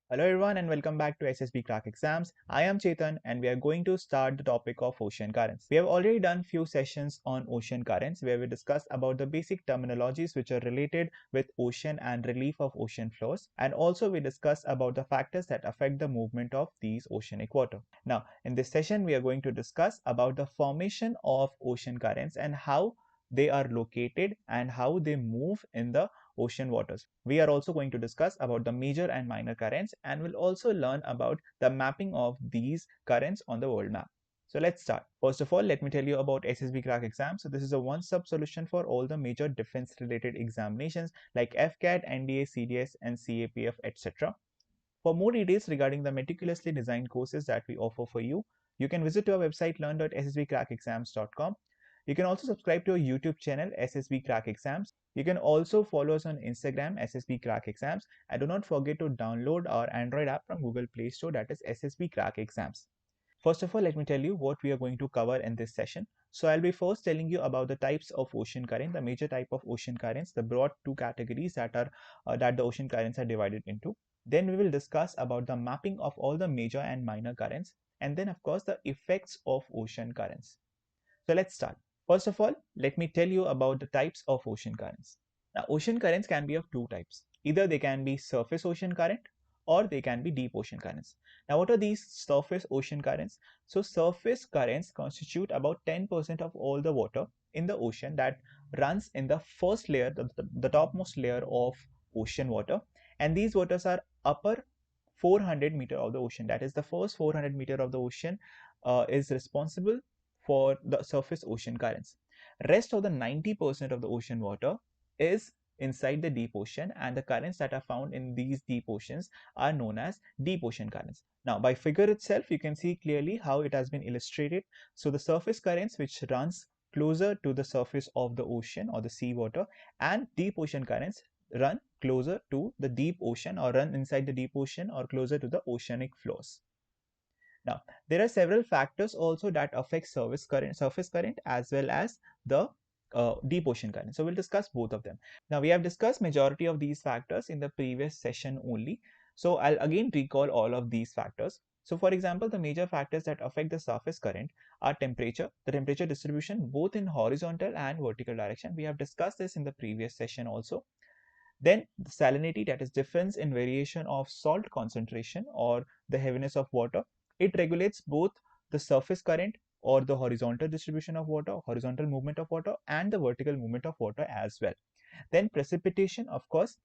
Hello everyone and welcome back to SSB Crack Exams. I am Chetan and we are going to start the topic of ocean currents. We have already done few sessions on ocean currents where we discussed about the basic terminologies which are related with ocean and relief of ocean floors, and also we discussed about the factors that affect the movement of these oceanic water. Now in this session we are going to discuss about the formation of ocean currents and how they are located and how they move in the ocean waters. We are also going to discuss about the major and minor currents, and we'll also learn about the mapping of these currents on the world map. So let's start. First of all, let me tell you about SSB Crack exam. So this is a one-stop solution for all the major defense related examinations like FCAT, NDA, CDS and CAPF, etc. For more details regarding the meticulously designed courses that we offer for you, you can visit our website learn.ssbcrackexams.com. You can also subscribe to our YouTube channel SSB Crack Exams. You can also follow us on Instagram SSB Crack Exams, and do not forget to download our Android app from Google Play Store, that is SSB Crack Exams. First of all, let me tell you what we are going to cover in this session. So I'll be first telling you about the types of ocean current, the major type of ocean currents, the broad two categories that the ocean currents are divided into. Then we will discuss about the mapping of all the major and minor currents, and then of course the effects of ocean currents. So let's start. First of all, let me tell you about the types of ocean currents. Now, ocean currents can be of two types. Either they can be surface ocean current or they can be deep ocean currents. Now, what are these surface ocean currents? So, surface currents constitute about 10% of all the water in the ocean that runs in the first layer, the topmost layer of ocean water. And these waters are upper 400 meter of the ocean. That is, the first 400 meter of the ocean is responsible for the surface ocean currents. Rest of the 90% of the ocean water is inside the deep ocean, and the currents that are found in these deep oceans are known as deep ocean currents. Now, by figure itself, you can see clearly how it has been illustrated. So the surface currents which runs closer to the surface of the ocean or the sea water, and deep ocean currents run closer to the deep ocean or run inside the deep ocean or closer to the oceanic floors. Now, there are several factors also that affect surface current as well as the deep ocean current. So we'll discuss both of them. Now, we have discussed majority of these factors in the previous session only. So I'll again recall all of these factors. So for example, the major factors that affect the surface current are temperature, the temperature distribution both in horizontal and vertical direction. We have discussed this in the previous session also. Then the salinity, that is difference in variation of salt concentration or the heaviness of water. It regulates both the surface current or the horizontal distribution of water, horizontal movement of water, and the vertical movement of water as well. Then precipitation, of course,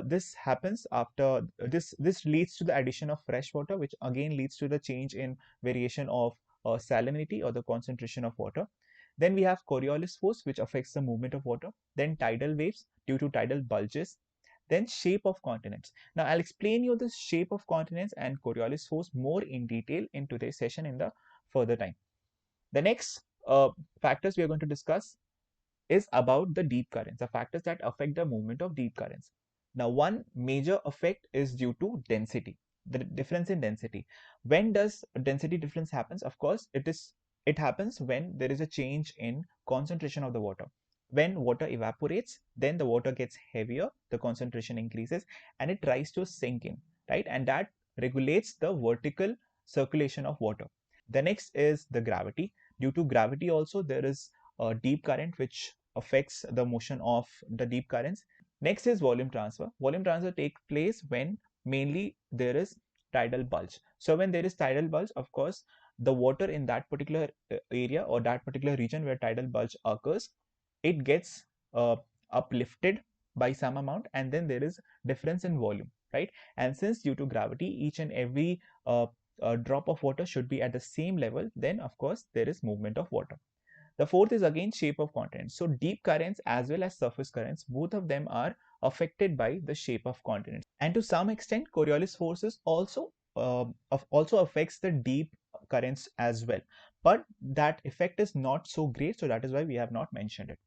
this happens after this leads to the addition of fresh water, which again leads to the change in variation of salinity or the concentration of water. Then we have Coriolis force, which affects the movement of water. Then tidal waves due to tidal bulges. Then shape of continents. Now I'll explain you the shape of continents and Coriolis force more in detail in today's session in the further time. The next factors we are going to discuss is about the deep currents, the factors that affect the movement of deep currents. Now, one major effect is due to density, the difference in density. When does density difference happens? Of course, it happens when there is a change in concentration of the water. When water evaporates, then the water gets heavier, the concentration increases, and it tries to sink in, right? And that regulates the vertical circulation of water. The next is the gravity. Due to gravity also, there is a deep current which affects the motion of the deep currents. Next is volume transfer. Volume transfer takes place when mainly there is tidal bulge. So when there is tidal bulge, of course, the water in that particular area or that particular region where tidal bulge occurs, it gets uplifted by some amount, and then there is difference in volume, right? And since due to gravity, each and every drop of water should be at the same level, then of course there is movement of water. The fourth is again shape of continents. So deep currents as well as surface currents, both of them are affected by the shape of continents. And to some extent, Coriolis forces also affects the deep currents as well. But that effect is not so great, so that is why we have not mentioned it.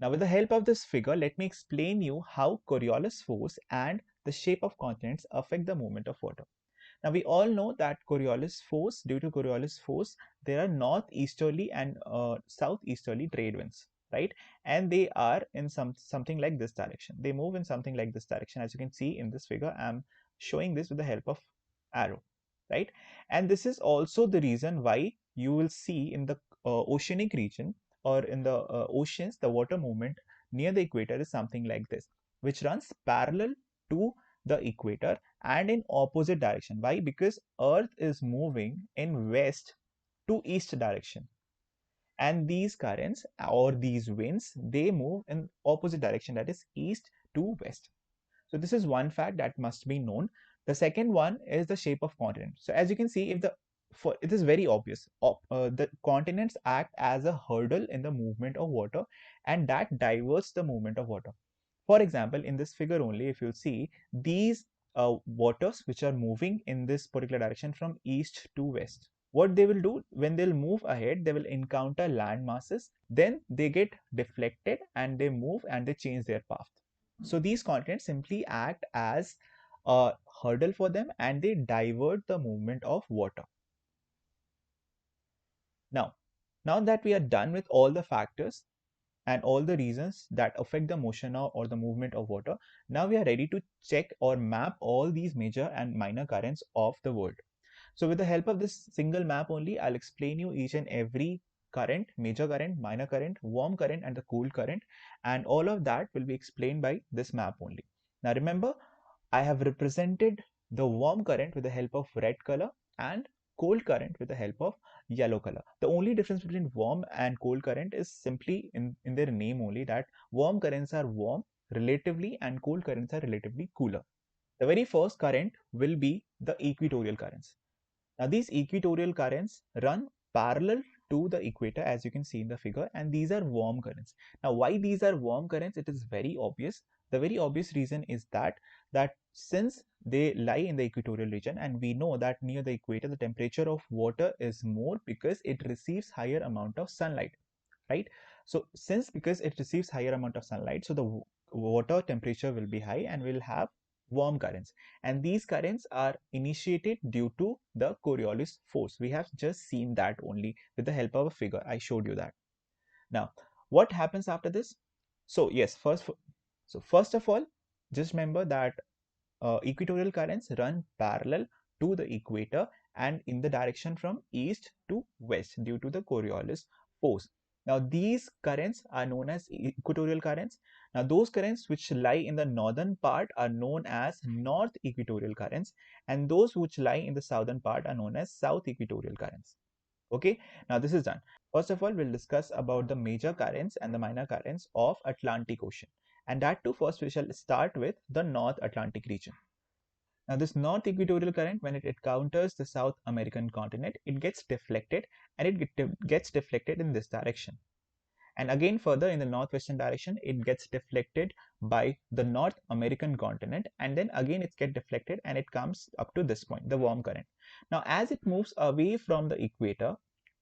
Now, with the help of this figure, let me explain you how Coriolis force and the shape of continents affect the movement of water. Now we all know that due to Coriolis force, there are northeasterly and southeasterly trade winds, right? And they are in something like this direction. They move in something like this direction. As you can see in this figure, I'm showing this with the help of arrow, right? And this is also the reason why you will see in the oceanic region or in the oceans, the water movement near the equator is something like this, which runs parallel to the equator and in opposite direction. Why? Because Earth is moving in west to east direction, and these currents or these winds, they move in opposite direction, that is east to west. So this is one fact that must be known. The second one is the shape of continent. So as you can see, if the for it is very obvious, the continents act as a hurdle in the movement of water, and that diverts the movement of water. For example, in this figure only, if you see these waters which are moving in this particular direction from east to west, what they will do when they'll move ahead, they will encounter land masses, then they get deflected and they move and they change their path. So these continents simply act as a hurdle for them and they divert the movement of water. Now, now that we are done with all the factors and all the reasons that affect the motion or the movement of water, now we are ready to check or map all these major and minor currents of the world. So with the help of this single map only, I'll explain you each and every current, major current, minor current, warm current, and the cool current, and all of that will be explained by this map only. Now remember, I have represented the warm current with the help of red color and cold current with the help of yellow color. The only difference between warm and cold current is simply in their name only, that warm currents are warm relatively and cold currents are relatively cooler. The very first current will be the equatorial currents. Now these equatorial currents run parallel to the equator, as you can see in the figure, and these are warm currents. Now why these are warm currents? It is very obvious. The very obvious reason is that since they lie in the equatorial region, and we know that near the equator the temperature of water is more because it receives higher amount of sunlight, right? So since because it receives higher amount of sunlight, so the water temperature will be high and will have warm currents, and these currents are initiated due to the Coriolis force. We have just seen that only with the help of a figure. I showed you that. Now what happens after this? So yes, first of all, just remember that equatorial currents run parallel to the equator and in the direction from east to west due to the Coriolis force. Now these currents are known as equatorial currents. Now those currents which lie in the northern part are known as north equatorial currents, and those which lie in the southern part are known as south equatorial currents. Okay, now this is done. First of all, we'll discuss about the major currents and the minor currents of Atlantic Ocean. And that too, first we shall start with the North Atlantic region. Now this North Equatorial Current, when it encounters the South American continent, it gets deflected, and it gets deflected in this direction. And again further in the northwestern direction, it gets deflected by the North American continent, and then again it gets deflected and it comes up to this point, the warm current. Now as it moves away from the equator,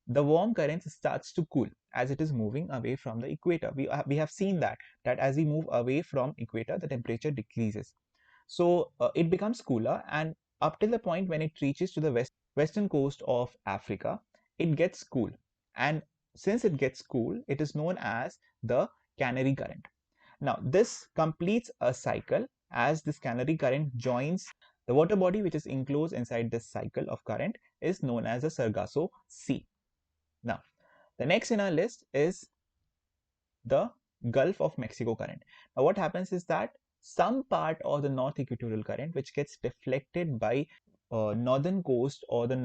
the warm current starts to cool as it is moving away from the equator. We have seen that as we move away from equator, the temperature decreases. So it becomes cooler, and up till the point when it reaches to the western coast of Africa, it gets cool. And since it gets cool, it is known as the Canary Current. Now this completes a cycle, as this Canary Current joins the water body which is enclosed inside this cycle of current is known as the Sargasso Sea. Now the next in our list is the Gulf of Mexico current. Now what happens is that some part of the North Equatorial Current which gets deflected by northern coast or the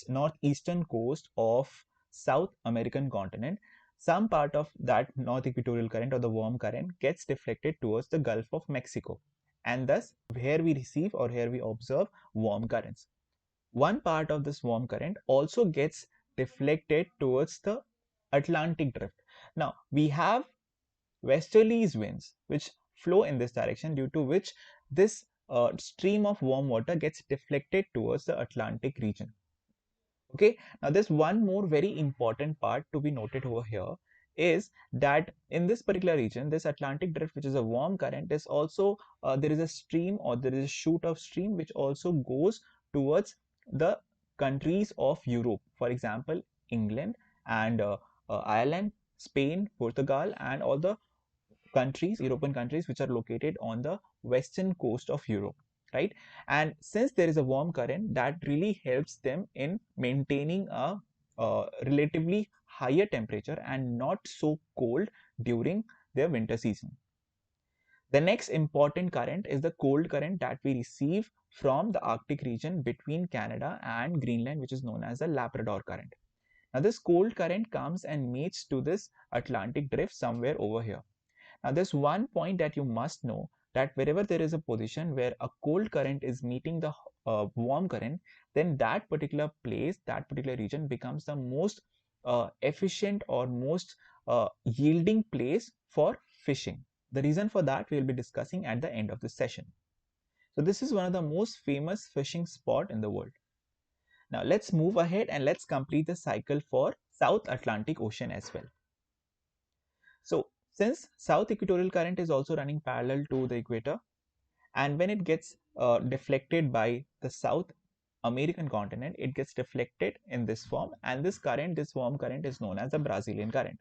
northeastern coast of South American continent, some part of that North Equatorial Current or the warm current gets deflected towards the Gulf of Mexico, and thus here we receive or here we observe warm currents. One part of this warm current also gets deflected towards the Atlantic drift. Now we have westerlies winds which flow in this direction, due to which this stream of warm water gets deflected towards the Atlantic region. Okay, now there's one more very important part to be noted over here, is that in this particular region, this Atlantic drift, which is a warm current, is also there is a stream or there is a shoot of stream which also goes towards the countries of Europe, for example England and Ireland, Spain, Portugal, and all the countries, European countries which are located on the western coast of Europe, right? And since there is a warm current, that really helps them in maintaining a relatively higher temperature and not so cold during their winter season. The next important current is the cold current that we receive from the Arctic region between Canada and Greenland, which is known as the Labrador current. Now, this cold current comes and meets to this Atlantic drift somewhere over here. Now, there's one point that you must know, that wherever there is a position where a cold current is meeting the warm current, then that particular place, that particular region becomes the most efficient or most yielding place for fishing. The reason for that we will be discussing at the end of this session. So this is one of the most famous fishing spot in the world. Now let's move ahead and let's complete the cycle for South Atlantic Ocean as well. So since South Equatorial Current is also running parallel to the equator, and when it gets deflected by the South American continent, it gets deflected in this form, and this current, this warm current, is known as the Brazilian current.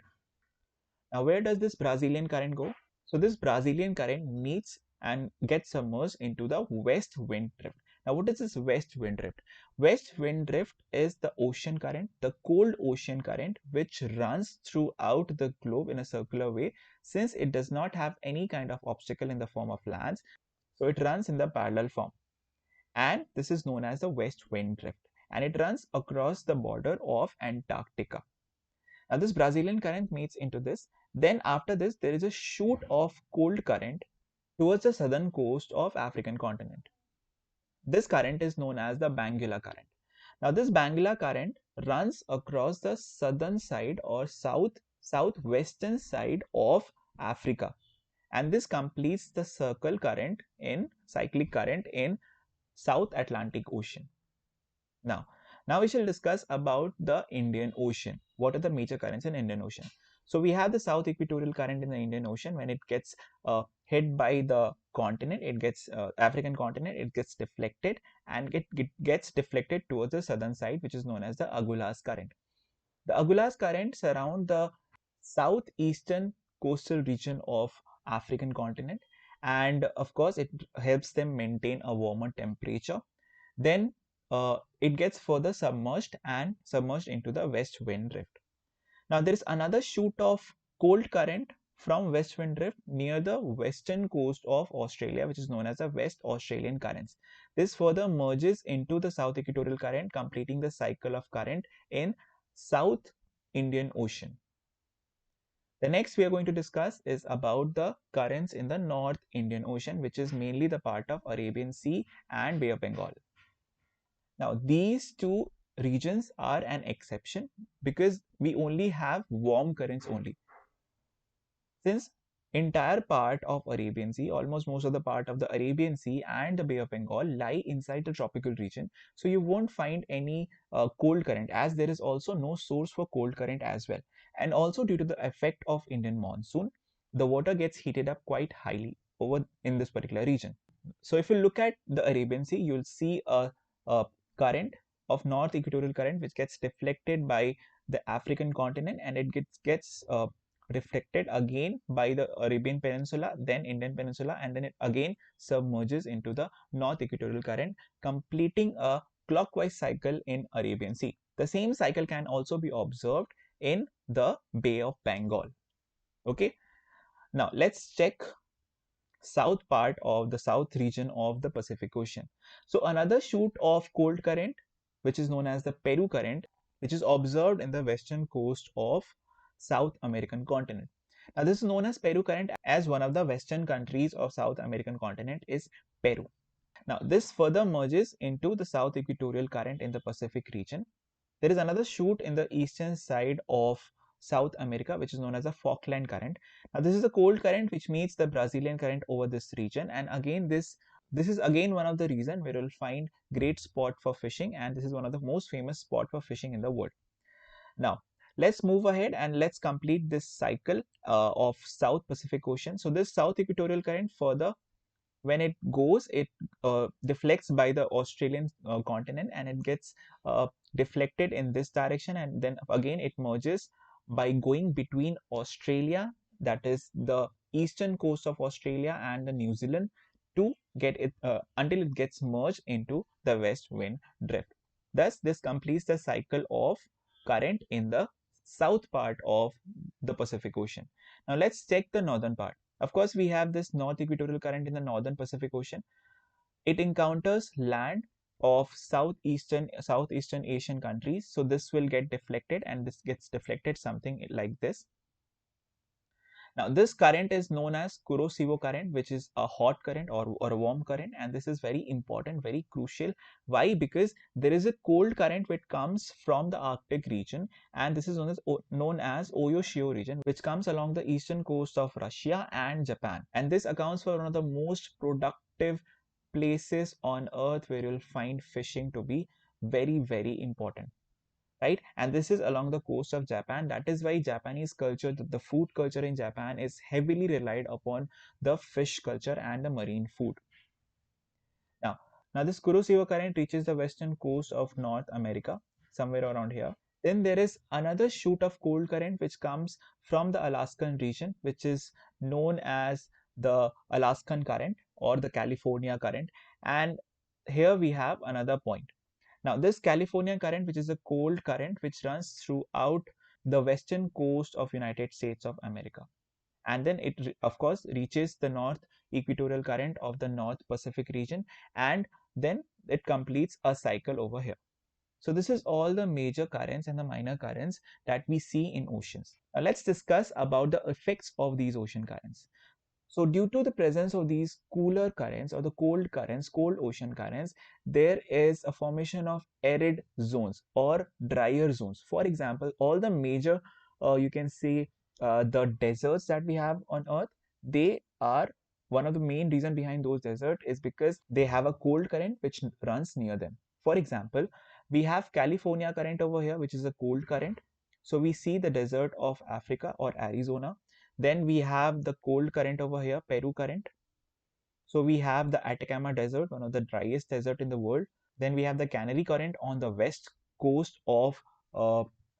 Now, where does this Brazilian current go? So this Brazilian current meets and gets submerged into the west wind drift. Now, what is this west wind drift? West wind drift is the ocean current, the cold ocean current, which runs throughout the globe in a circular way, since it does not have any kind of obstacle in the form of lands. So it runs in the parallel form. And this is known as the west wind drift. And it runs across the border of Antarctica. Now this Brazilian current meets into this. Then after this, there is a shoot of cold current towards the southern coast of African continent. This current is known as the Benguela current. Now this Benguela current runs across the southern side or southwestern side of Africa. And this completes the cyclic current in South Atlantic Ocean. Now we shall discuss about the Indian Ocean. What are the major currents in Indian Ocean? So we have the South Equatorial Current in the Indian Ocean. When it gets hit by the continent, it gets African continent, it gets deflected, and it gets deflected towards the southern side, which is known as the Agulhas Current. The Agulhas Current surround the southeastern coastal region of African continent, and of course it helps them maintain a warmer temperature. Then it gets further submerged into the west wind drift. Now there is another shoot of cold current from west wind drift near the western coast of Australia, which is known as the West Australian currents. This further merges into the South Equatorial Current, completing the cycle of current in South Indian Ocean. The next we are going to discuss is about the currents in the North Indian Ocean, which is mainly the part of Arabian Sea and Bay of Bengal. Now, these two regions are an exception because we only have warm currents only. Since entire part of Arabian Sea, almost most of the part of the Arabian Sea and the Bay of Bengal lie inside the tropical region, so you won't find any cold current, as there is also no source for cold current as well. And also due to the effect of Indian monsoon, the water gets heated up quite highly over in this particular region. So if you look at the Arabian Sea, you'll see a current of North Equatorial Current which gets deflected by the African continent, and it gets reflected again by the Arabian Peninsula, then Indian Peninsula, and then it again submerges into the North Equatorial Current, completing a clockwise cycle in Arabian Sea. The same cycle can also be observed in the Bay of Bengal. Okay, now let's check south part of the south region of the Pacific Ocean. So another shoot of cold current, which is known as the Peru current, which is observed in the western coast of South American continent. Now this is known as Peru current as one of the western countries of South American continent is Peru. Now this further merges into the South Equatorial Current in the Pacific region. There is another shoot in the eastern side of South America, which is known as the Falkland Current. Now this is a cold current which meets the Brazilian current over this region, and again this is again one of the reason where you'll find great spot for fishing, and this is one of the most famous spot for fishing in the world. Now let's move ahead and let's complete this cycle of South Pacific Ocean. So this South Equatorial Current further, when it goes, it deflects by the Australian continent, and it gets deflected in this direction, and then again it merges by going between Australia, that is the eastern coast of Australia, and the New Zealand, to get it until it gets merged into the west wind drift. Thus, this completes the cycle of current in the south part of the Pacific Ocean. Now, let's check the northern part. Of course, we have this north equatorial current in the northern Pacific Ocean. It encounters land of southeastern Asian countries, so this will get deflected, and this gets deflected something like this. Now, this current is known as Kuroshio current, which is a hot current or a warm current, and this is very important, very crucial. Why? Because there is a cold current which comes from the Arctic region, and this is known as Oyoshio region, which comes along the eastern coast of Russia and Japan. And this accounts for one of the most productive places on earth where you'll find fishing to be very, very important, right? And this is along the coast of Japan. That is why Japanese culture, the food culture in Japan is heavily relied upon the fish culture and the marine food. Now, this Kuroshio current reaches the western coast of North America, somewhere around here. Then there is another shoot of cold current which comes from the Alaskan region, which is known as the Alaskan current or the California current. And here we have another point. Now, this California current, which is a cold current which runs throughout the western coast of United States of America. And then it, of course, reaches the north equatorial current of the North Pacific region, and then it completes a cycle over here. So this is all the major currents and the minor currents that we see in oceans. Now let's discuss about the effects of these ocean currents. So due to the presence of these cooler currents or the cold currents, cold ocean currents, there is a formation of arid zones or drier zones. For example, all the major, you can say the deserts that we have on Earth, they are one of the main reason behind those deserts is because they have a cold current which runs near them. For example, we have California current over here, which is a cold current. So we see the desert of Africa or Arizona. Then we have the cold current over here, Peru current. So we have the Atacama Desert, one of the driest desert in the world. Then we have the Canary current on the west coast of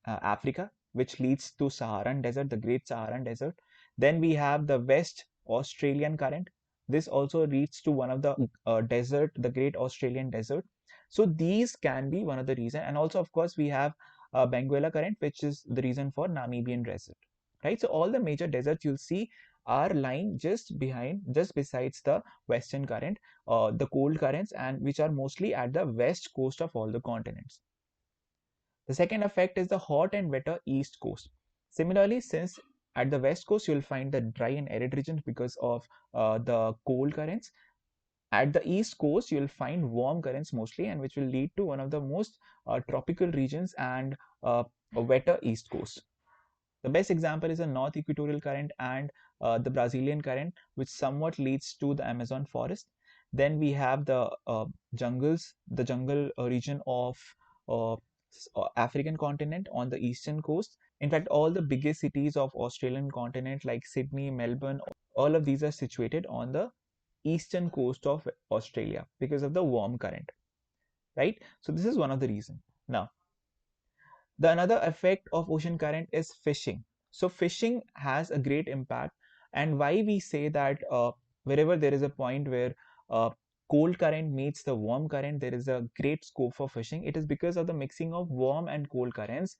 Africa, which leads to Saharan Desert, the Great Saharan Desert. Then we have the West Australian current. This also leads to one of the desert, the Great Australian Desert. So these can be one of the reason. And also, of course, we have Benguela current, which is the reason for Namibian desert, right? So all the major deserts you'll see are lying just besides the western current, the cold currents, and which are mostly at the west coast of all the continents. The second effect is the hot and wetter east coast. Similarly, since at the west coast you'll find the dry and arid regions because of the cold currents, at the east coast you'll find warm currents mostly, and which will lead to one of the most tropical regions and a wetter east coast. The best example is a north equatorial current and the Brazilian current, which somewhat leads to the Amazon forest. Then we have the jungle region of uh, African continent on the eastern coast. In fact, all the biggest cities of Australian continent like Sydney, Melbourne, all of these are situated on the eastern coast of Australia because of the warm current, right? So this is one of the reasons. Now, the another effect of ocean current is fishing. So fishing has a great impact, and why we say that wherever there is a point where cold current meets the warm current, there is a great scope for fishing. It is because of the mixing of warm and cold currents.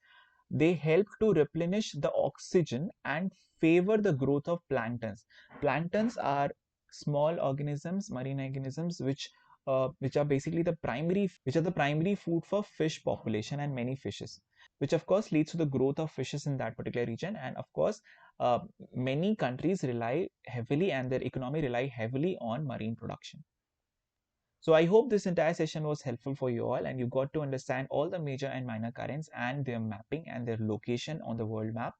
They help to replenish the oxygen and favor the growth of planktons. Planktons are small organisms, marine organisms, which are basically the primary food for fish population and many fishes, which of course leads to the growth of fishes in that particular region. And of course, uh, many countries rely heavily and their economy rely heavily on marine production. So I hope this entire session was helpful for you all and you got to understand all the major and minor currents and their mapping and their location on the world map.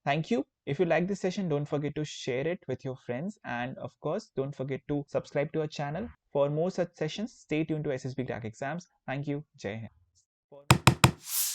Thank you. If you like this session, don't forget to share it with your friends, and of course, don't forget to subscribe to our channel. For more such sessions, stay tuned to SSB Crack Exams. Thank you. Jai Hind.